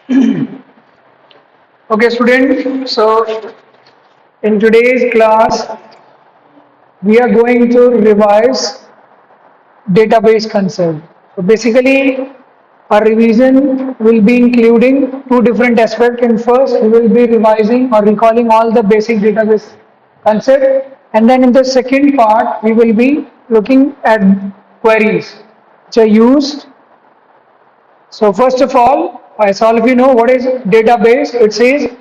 Okay, student. So, in today's class, we are going to revise database concept. So, basically, our revision will be including two different aspects. In first, we will be revising or recalling all the basic database concept, and then in the second part, we will be looking at queries which are used. So first of all, as all of you know, what is database? It says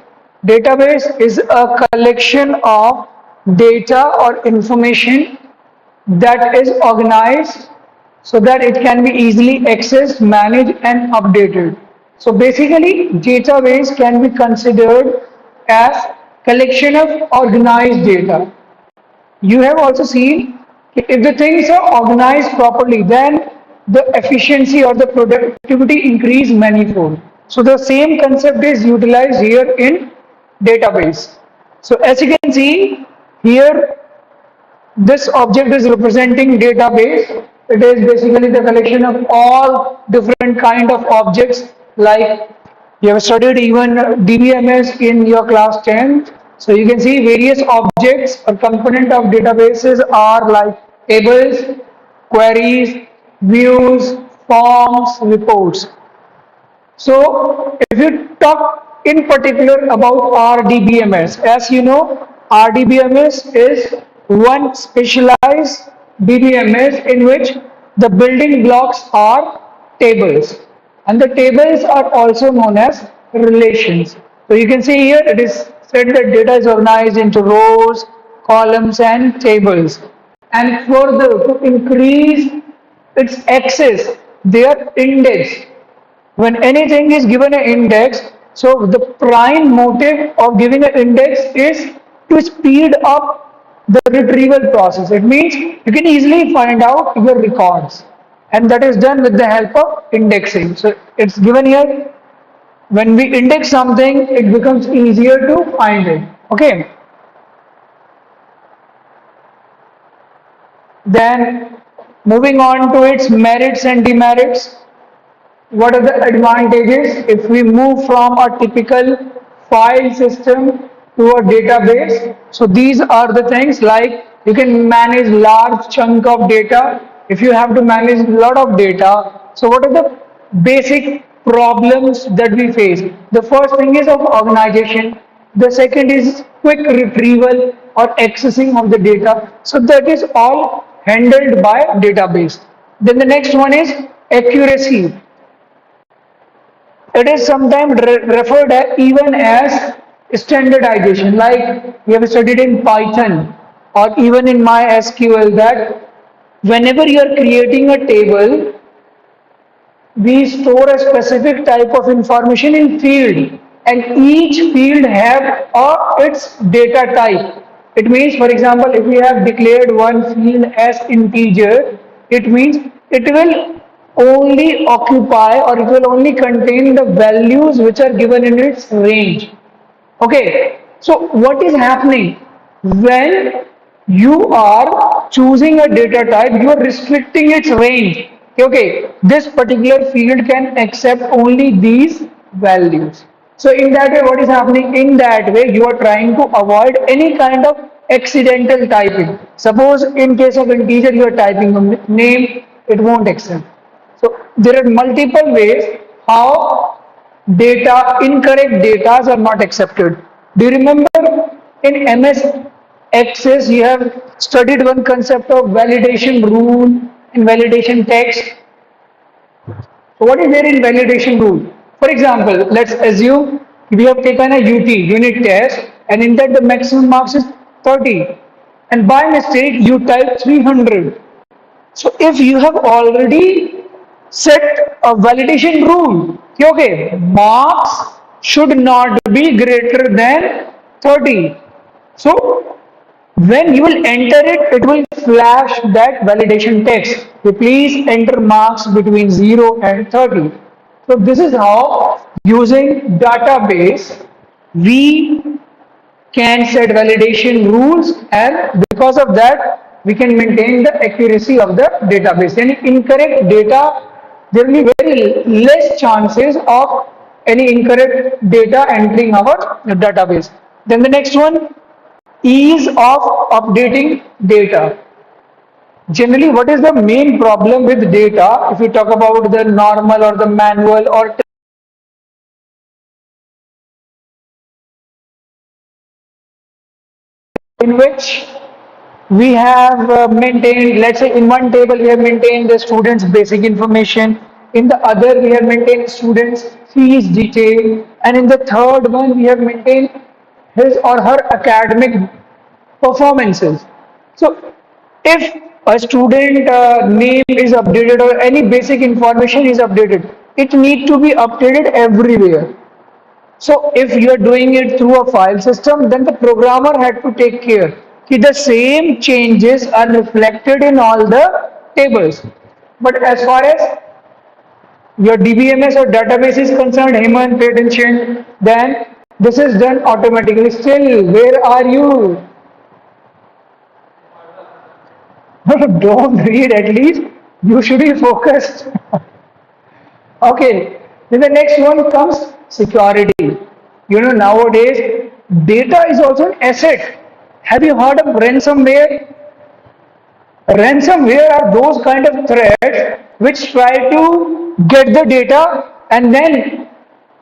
database is a collection of data or information that is organized so that it can be easily accessed, managed and updated. So basically database can be considered as collection of organized data. You have also seen if the things are organized properly, then the efficiency or the productivity increase manifold. So the same concept is utilized here in database. So as you can see here, this object is representing database. It is basically the collection of all different kind of objects, like you have studied even DBMS in your class 10. So you can see various objects or component of databases are like tables, queries, views, forms, reports. So if you talk in particular about RDBMS, as you know, RDBMS is one specialized DBMS in which the building blocks are tables, and the tables are also known as relations. So you can see here it is said that data is organized into rows, columns and tables, and further to increase its access, they are indexed. When anything is given an index, so the prime motive of giving an index is to speed up the retrieval process. It means you can easily find out your records, and that is done with the help of indexing. So it's given here, when we index something it becomes easier to find it. Okay, then moving on to its merits and demerits. What are the advantages if we move from a typical file system to a database? So these are the things, like you can manage large chunk of data. If you have to manage a lot of data, so what are the basic problems that we face? The first thing is of organization. The second is quick retrieval or accessing of the data. So that is all handled by database. Then the next one is accuracy. It is sometimes referred even as standardization, like we have studied in Python or even in MySQL, that whenever you are creating a table, we store a specific type of information in field, and each field have its data type. It means, for example, if we have declared one field as integer, it means it will only occupy or it will only contain the values which are given in its range. Okay, so what is happening when you are choosing a data type? You are restricting its range. Okay, this particular field can accept only these values. So in that way, what is happening? In that way, you are trying to avoid any kind of accidental typing. Suppose in case of integer, you are typing a name, it won't accept. So there are multiple ways how incorrect data are not accepted. Do you remember in MS Access you have studied one concept of validation rule and validation text? So what is there in validation rule? For example, let's assume we have taken a unit test, and in that the maximum marks is 30, and by mistake you type 300. So if you have already set a validation rule, okay, marks should not be greater than 30. So when you will enter it, it will flash that validation text. So please enter marks between 0 and 30. So this is how, using database, we can set validation rules, and because of that we can maintain the accuracy of the database. Any incorrect data, there will be very less chances of any incorrect data entering our database. Then the next one, ease of updating data. Generally, what is the main problem with data? If you talk about the normal or the manual or in which we have maintained, let's say in one table we have maintained the students basic information, in the other we have maintained students fees detail, and in the third one we have maintained his or her academic performances. So if a student name is updated or any basic information is updated, it need to be updated everywhere. So if you are doing it through a file system, then the programmer had to take care that the same changes are reflected in all the tables. But as far as your DBMS or database is concerned, Hemant, pay attention, then this is done automatically. Still, where are you? Don't read at least. You should be focused. Okay, then the next one comes security. You know, nowadays data is also an asset. Have you heard of ransomware? Ransomware are those kind of threats which try to get the data and then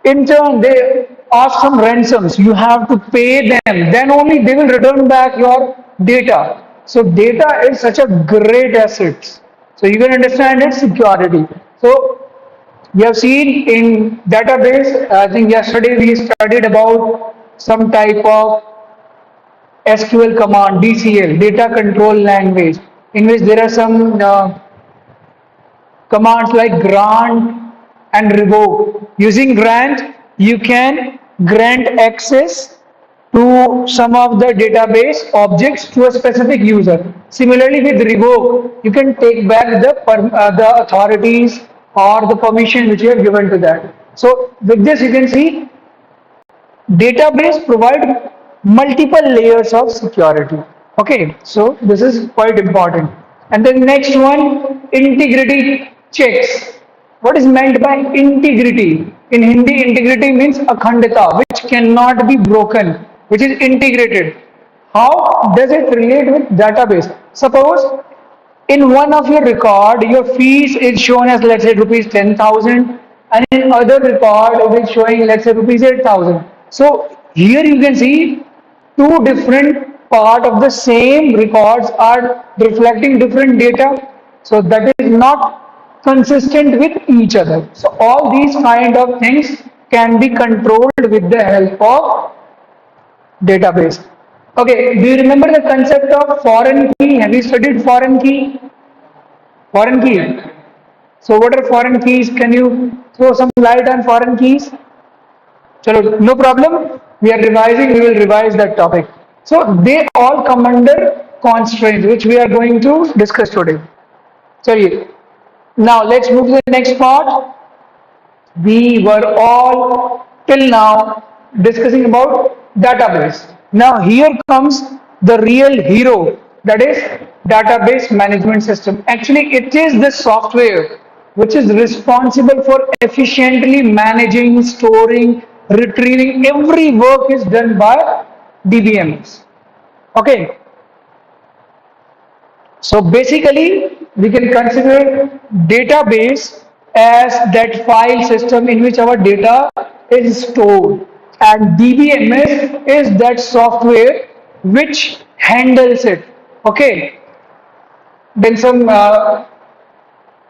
in turn they ask some ransoms. You have to pay them, then only they will return back your data. So data is such a great asset. So you can understand its security. So we have seen in database, I think yesterday we studied about some type of SQL command, DCL, data control language, in which there are some commands like grant and revoke. Using grant, you can grant access to some of the database objects to a specific user. Similarly, with revoke, you can take back the authorities or the permission which you have given to that. So with this, you can see database provide multiple layers of security. Okay, so this is quite important. And the next one, integrity checks. What is meant by integrity? In Hindi, integrity means akhandita, which cannot be broken, which is integrated. How does it relate with database? Suppose in one of your record, your fees is shown as, let's say, rupees 10,000, and in other record it is showing, let's say, rupees 8,000. So here you can see two different part of the same records are reflecting different data. So that is not consistent with each other. So all these kind of things can be controlled with the help of database. Okay, do you remember the concept of foreign key? Have you studied foreign key? Foreign key. So what are foreign keys? Can you throw some light on foreign keys? Chalo, no problem. We are revising. We will revise that topic. So they all come under constraints, which we are going to discuss today. Chaliye. Now let's move to the next part. We were all till now discussing about database. Now here comes the real hero, that is database management system. Actually it is the software which is responsible for efficiently managing, storing, retrieving. Every work is done by DBMS. Okay, so basically, we can consider database as that file system in which our data is stored, and DBMS is that software which handles it. Okay, then some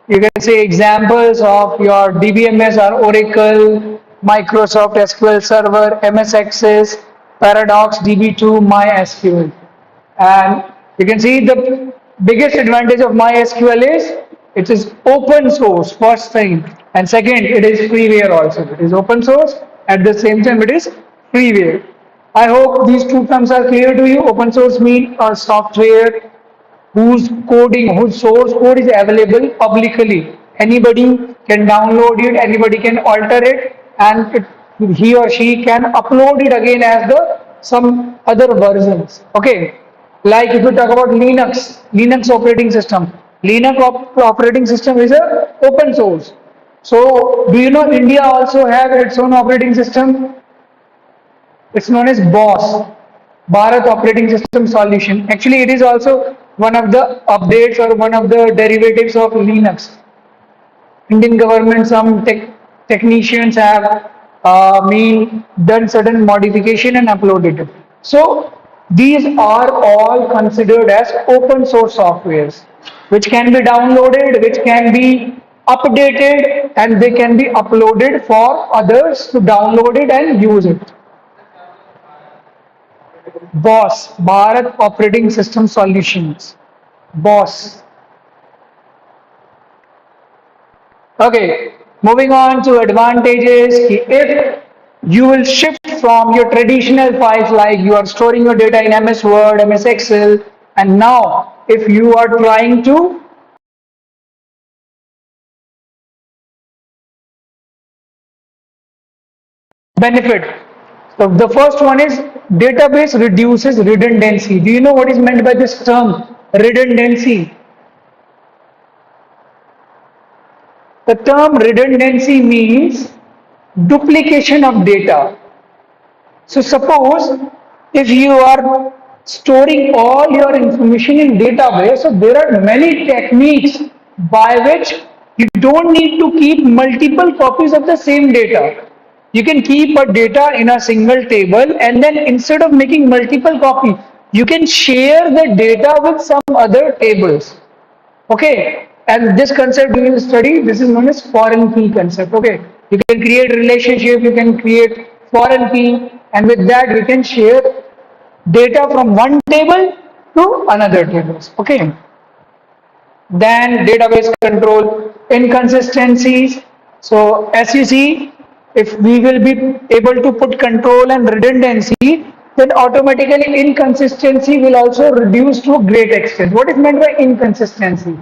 you can say examples of your DBMS are Oracle, Microsoft SQL Server, MS Access, Paradox, DB2, MySQL. And you can see the biggest advantage of MySQL is it is open source, first thing, and second, it is freeware also. It is open source, at the same time it is freeware. I hope these two terms are clear to you. Open source means a software whose source code is available publicly. Anybody can download it, anybody can alter it, and he or she can upload it again as the some other versions. Okay, like if you talk about Linux operating system, Linux operating system is a open source. So do you know India also have its own operating system? It's known as BOS, Bharat Operating System Solution. Actually, it is also one of the updates or one of the derivatives of Linux. Indian government, some technicians have done certain modification and uploaded it. So these are all considered as open source softwares, which can be downloaded, which can be updated, and they can be uploaded for others to download it and use it. BOS, Bharat Operating System Solutions. BOS. Okay, moving on to advantages. If you will shift from your traditional files, like you are storing your data in MS Word, MS Excel, and now if you are trying to benefit. So the first one is database reduces redundancy. Do you know what is meant by this term, redundancy? The term redundancy means duplication of data. So suppose if you are storing all your information in database, so there are many techniques by which you don't need to keep multiple copies of the same data. You can keep a data in a single table, and then instead of making multiple copies, you can share the data with some other tables. Okay, and this concept we will study. This is known as foreign key concept. Okay, you can create relationship, you can create foreign key, and with that we can share data from one table to another tables. Okay, then database control, inconsistencies. So as you see, if we will be able to put control and redundancy, then automatically inconsistency will also reduce to a great extent. What is meant by inconsistency?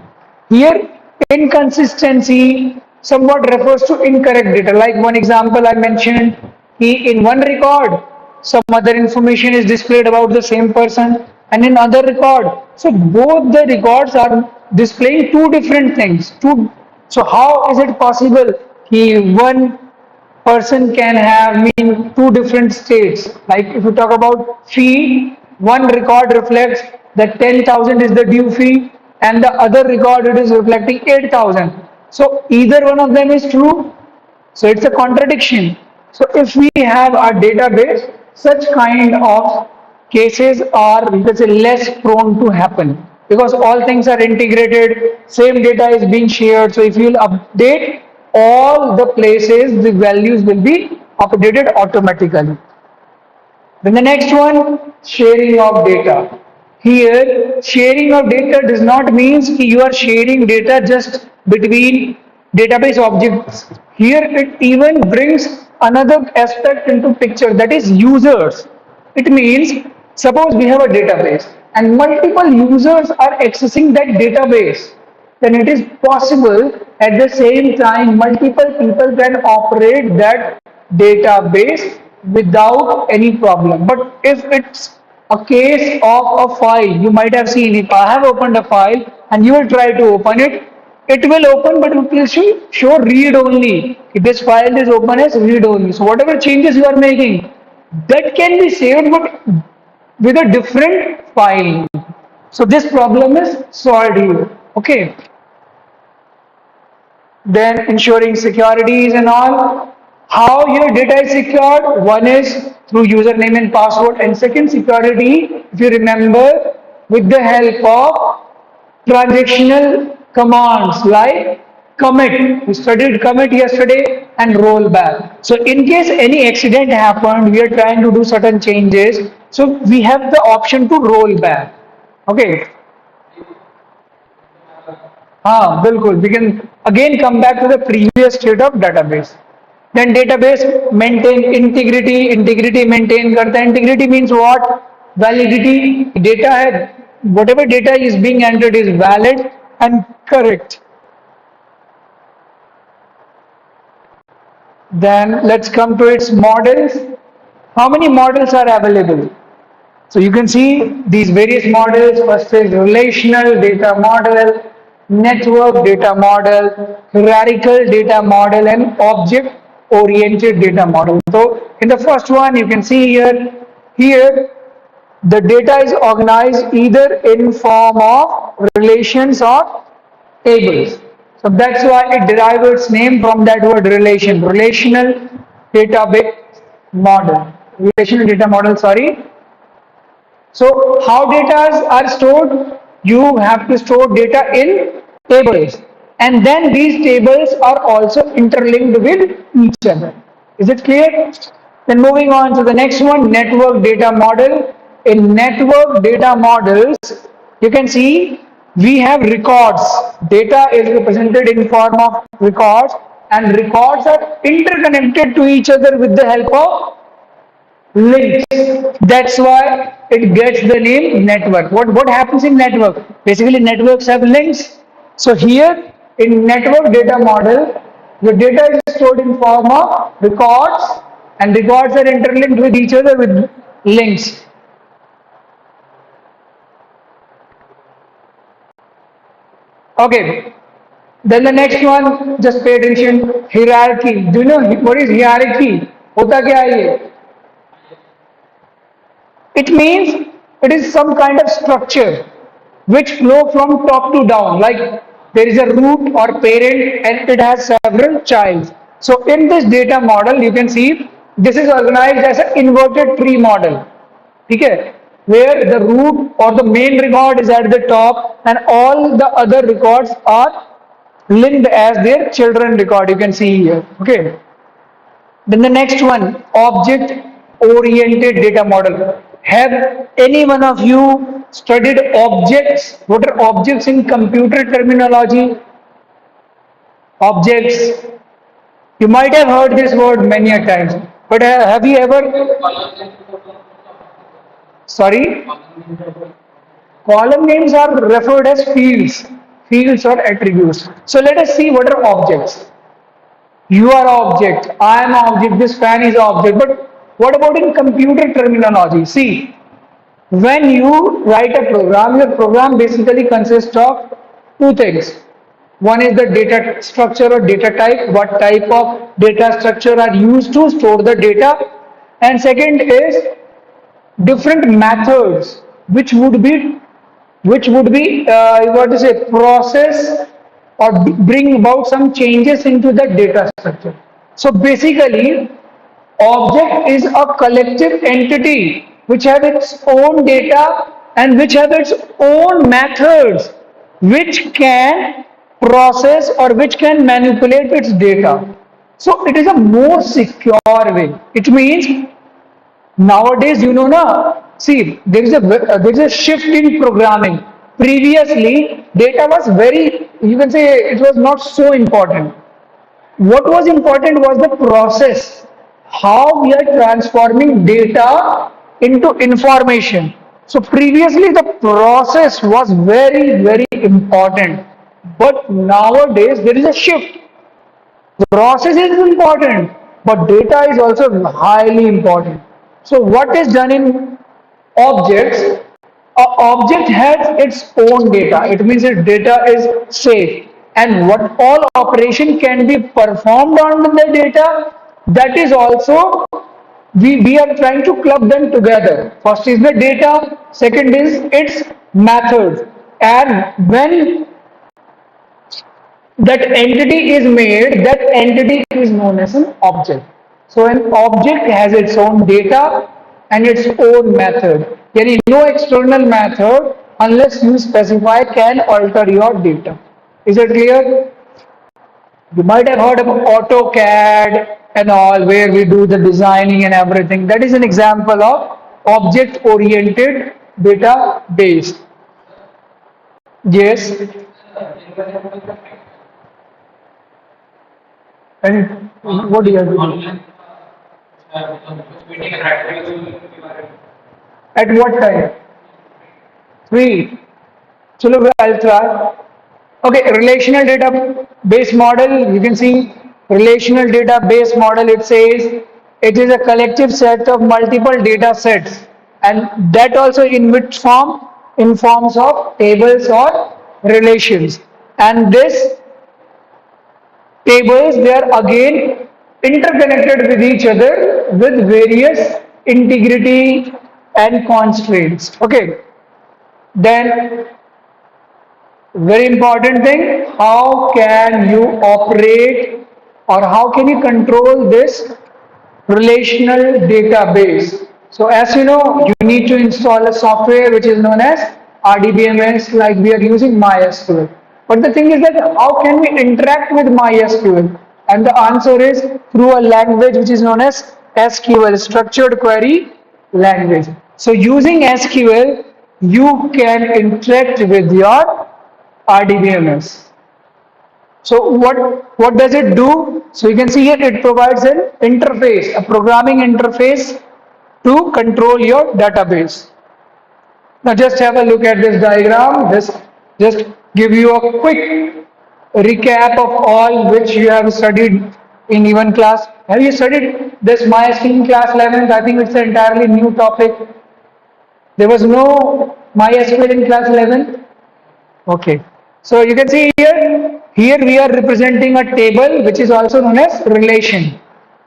Here, inconsistency somewhat refers to incorrect data. Like one example I mentioned, in one record, some other information is displayed about the same person, and in other record, so both the records are displaying two different things. So how is it possible one person can have two different states? Like if you talk about fee, one record reflects that 10,000 is the due fee, and the other record it is reflecting 8,000. So either one of them is true, so it's a contradiction. So if we have our database, such kind of cases are, let's say, less prone to happen, because all things are integrated, same data is being shared. So if you will update all the places, the values will be updated automatically. Then the next one, sharing of data. Here, sharing of data does not mean you are sharing data just between database objects. Here, it even brings another aspect into picture, that is users. It means, suppose we have a database and multiple users are accessing that database, then it is possible at the same time multiple people can operate that database without any problem. But if it's a case of a file, you might have seen, if I have opened a file and you will try to open it, it will open but it will show read only. If this file is open as read only, so whatever changes you are making, that can be saved but with a different file. So this problem is solved here. Okay, then ensuring securities and all. How your data is secured? One is through username and password, and second security, if you remember, with the help of transactional commands like commit. We studied commit yesterday, and rollback. So in case any accident happened, we are trying to do certain changes, so we have the option to roll back. Okay, बिल्कुल, we can again come back to the previous state of database. Then database maintain integrity. Integrity maintain करता है. Integrity means what? Validity. Data है, whatever data is being entered is valid and correct. Then let's come to its models. How many models are available? So you can see these various models. First is relational data model, network data model, hierarchical data model, and object oriented data model. So in the first one you can see here the data is organized either in form of relations or tables. So that's why it derives its name from that word relation, relational database model, relational data model, sorry. So how data are stored? You have to store data in tables, and then these tables are also interlinked with each other. Is it clear? Then moving on to the next one, network data model. In network data models, you can see we have records. Data is represented in form of records, and records are interconnected to each other with the help of links. That's why it gets the name network. What happens in network? Basically, networks have links. So here in network data model, the data is stored in form of records, and records are interlinked with each other with links. Okay. Then the next one, just pay attention. Hierarchy. Do you know what is hierarchy? होता क्या है ये? It means it is some kind of structure which flow from top to down, like there is a root or parent and it has several childs. So in this data model, you can see this is organized as an inverted tree model. Okay, where the root or the main record is at the top and all the other records are linked as their children record. You can see here. Okay. Then the next one, object oriented data model. Have any one of you studied objects? What are objects in computer terminology? Objects. You might have heard this word many a times, but have you ever? Sorry? Column names are referred as fields or attributes. So let us see what are objects. You are object, I am object, this fan is object. But what about in computer terminology? See, when you write a program, your program basically consists of two things. One is the data structure or data type, what type of data structure are used to store the data. And second is different methods which would be what to say process or bring about some changes into the data structure. So basically, object is a collective entity which have its own data and which have its own methods which can process or which can manipulate its data. So it is a more secure way. It means nowadays, see, there is a shift in programming. Previously, data was very, you can say, it was not so important. What was important was the process, how we are transforming data into information. So previously, the process was very, very important. But nowadays, there is a shift. Process is important, but data is also highly important. So what is done in objects? An object has its own data. It means its data is safe. And what all operation can be performed on the data, that is also we are trying to club them together. First is the data, second is its methods. And when that entity is made, that entity is known as an object. So an object has its own data and its own method. There is no external method unless you specify can alter your data. Is it clear? You might have heard of AutoCAD and all, where we do the designing and everything. That is an example of object-oriented database. Yes. And what do you have to do? At what time? 3. Chalo, I'll try. Okay, relational database model. You can see relational database model. It says it is a collective set of multiple data sets, and that also in which form? In forms of tables or relations. and this tables, they are again interconnected with each other with various integrity and constraints. Okay, then very important thing, how can you operate or how can you control this relational database? So as you know, you need to install a software which is known as RDBMS, like we are using MySQL. But the thing is that how can we interact with MySQL? And the answer is through a language which is known as SQL, Structured Query Language. So using SQL, you can interact with your RDBMS. So what does it do? So you can see here it provides an interface, a programming interface to control your database. Now just have a look at this diagram. Just give you a quick recap of all which you have studied in even class. Have you studied this MySQL in class 11th? I think it's an entirely new topic. There was no MySQL in class 11th. Okay. So you can see here we are representing a table which is also known as relation.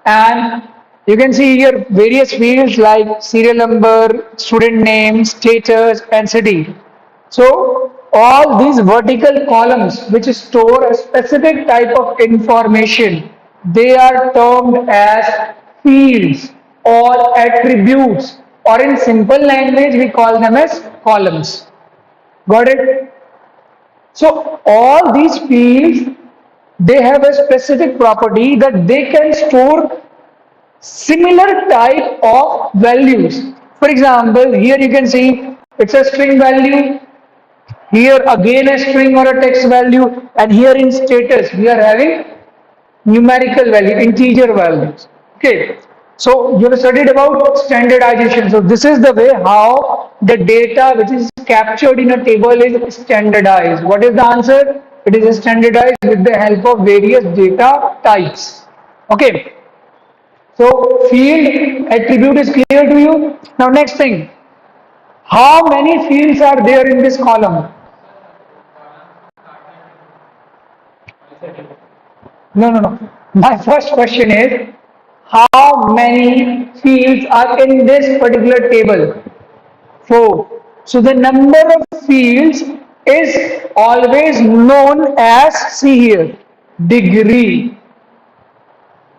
And you can see here various fields like serial number, student name, status, and city. So all these vertical columns which store a specific type of information, they are termed as fields or attributes, or in simple language we call them as columns. Got it? So all these fields, they have a specific property that they can store similar type of values. For example, here you can see it's a string value, here again a string or a text value, and here in status we are having numerical value, integer values. Okay, so you have studied about standardization. So this is the way how the data which is captured in a table is standardized. What is the answer? It is standardized with the help of various data types. Okay, so field attribute is clear to you. Now next thing, how many fields are there in this column? No. My first question is, how many fields are in this particular table? 4. So the number of fields is always known as, see here, degree.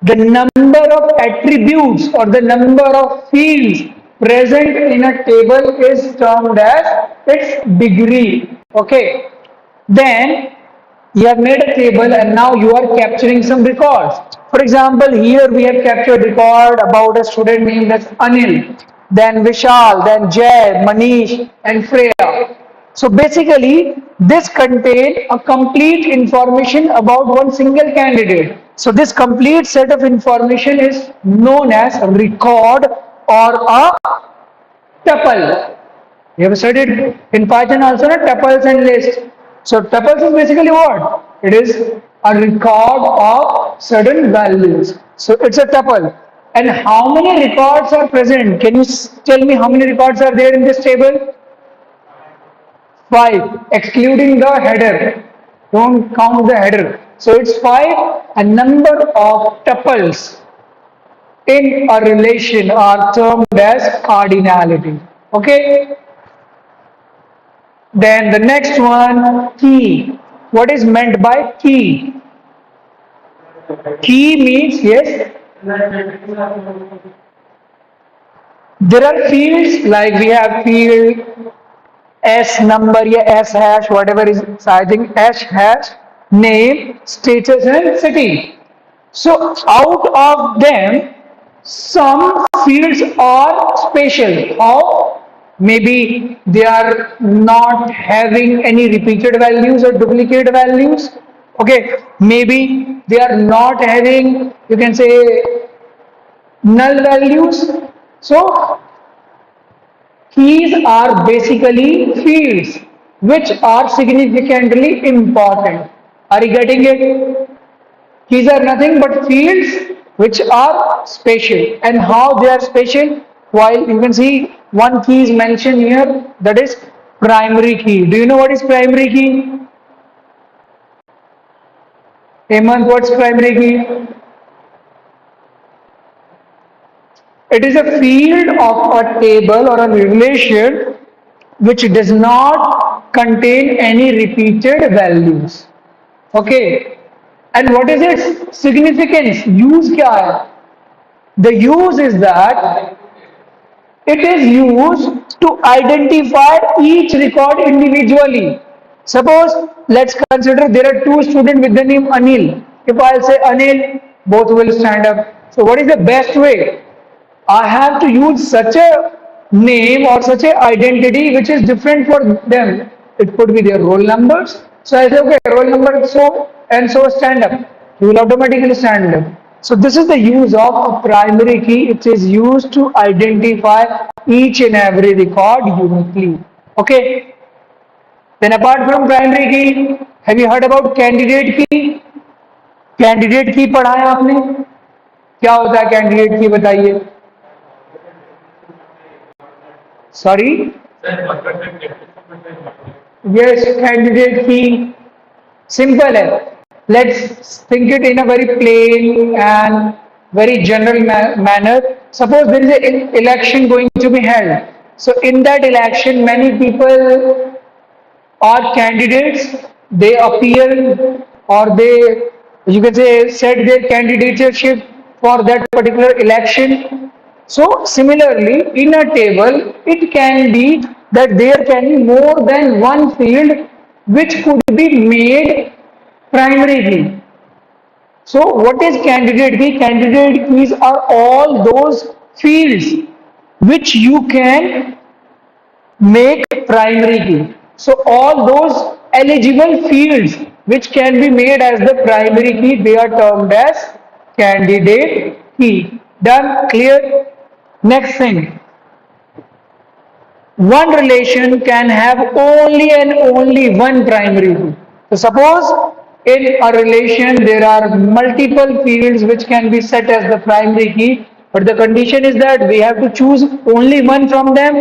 The number of attributes or the number of fields present in a table is termed as its degree. Okay. Then you have made a table and now you are capturing some records. For example, here we have captured record about a student named as Anil, then Vishal, then Jay, Manish, and Freya. So basically, this contains a complete information about one single candidate. So this complete set of information is known as a record or a tuple. You have studied in Python also, tuples and lists. So tuples is basically what? It is a record of certain values. So it's a tuple. And how many records are present? Can you tell me how many records are there in this table? 5, excluding the header. Don't count the header. So it's 5. A number of tuples in a relation are termed as cardinality. Okay. Then the next one, key. What is meant by key? Key means, yes, there are fields like we have field S number, S hash, whatever is, I think S hash, name, status, and city. So out of them, some fields are special. How? Maybe they are not having any repeated values or duplicate values. Okay, maybe they are not having, you can say, null values. So keys are basically fields which are significantly important. Are you getting it? Keys are nothing but fields which are special. And how they are special? While you can see one key is mentioned here, that is primary key. Do you know what is primary key? Hemant, what's primary key? It is a field of a table or a relation which does not contain any repeated values. Okay. And what is its significance? Use kya hai? The use is that it is used to identify each record individually. Suppose, let's consider there are two students with the name Anil. If I'll say Anil, both will stand up. So what is the best way? I have to use such a name or such a identity which is different for them. It could be their roll numbers. So I say, okay, roll number so and so stand up. You will automatically stand up. So this is the use of a primary key. It is used to identify each and every record uniquely. Okay. Then apart from primary key, have you heard about candidate key? Candidate key पढ़ा है आपने? क्या होता है candidate key बताइए? Sorry? Yes, candidate key. Simple hai. Let's think it in a very plain and very general manner. Suppose there is an election going to be held. So in that election, many people are candidates. They appear or they, you can say, set their candidatureship for that particular election. So similarly, in a table, it can be that there can be more than one field which could be made primary key. So what is candidate key? Candidate keys are all those fields which you can make primary key. So all those eligible fields which can be made as the primary key, they are termed as candidate key. Done? Clear? Next thing, one relation can have only and only one primary key. So suppose in a relation there are multiple fields which can be set as the primary key, but the condition is that we have to choose only one from them